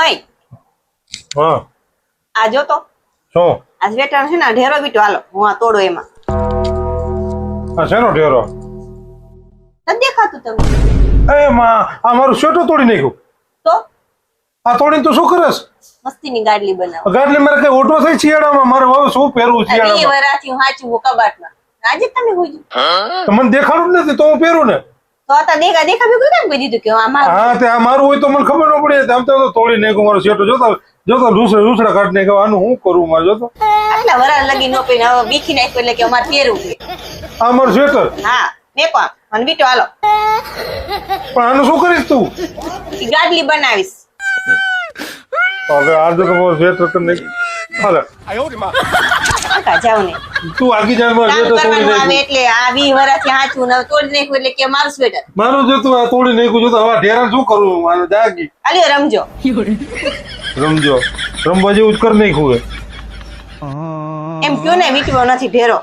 હઈ હા આ જો તો શું આ સ્વેટર છે ને ઢેરો બીટો હાલો હું આ તોડો એમાં આ શેનો ઢેરો નથી દેખાતું તમને એ માં આ મારું સ્વેટર તોડી નાખ્યું તો આ તોડીને તું શું કરસ મસ્તીની ગાડલી બનાવો ગાડલી મારે કઈ ઓટો થઈ શિયાળામાં મારે હવે શું પહેરવું આ વી શિયાળામાં વરાથી હું હાચું કબાટમાં આજે તમે હોઈ તો મને દેખાડું જ નથી તો હું પહેરું ને તો આ દેખા દેખા ભેગું કેમ કહી દીધું કે આ મારું હા તે આ મારું હોય તો મને ખબર ન પડે આમ તો તોડી નાખ્યું મારું સ્વેટર જોતા જોતા લૂસડા કાઢી નાખ્યો આનું હું કરું મારે જોતો આટલા વરા લગી નો પહેરીને હવે બીખી નાખ્યું એટલે કે અમારે પહેરવું છે આ મારું સ્વેટર હા મેકો મને બીટો હાલો પણ આનું શું કરીશ તું ઈ ગાડલી બનાવીશ હવે આ જો તો મારું સ્વેટર કરી નાખ્યું હાલે કાકા જાવ ને તું આગી જાય મારું કામ સ્વેટર તોડી કરવાનું આવે નાખ્યું એટલે આ 20 વરાથી હાચું ને તોડી નાખ્યું એટલે કે મારું સ્વેટર મારું જોતું આ તોડી નાખ્યું જોતો હવે ઢેરાણ શું કરવું મારે જાગી આલ્યો રમજો રમજો રમવા જેવું જ કરી નાખ્યું એમ કયો ને વીટવો નથી ઢેરો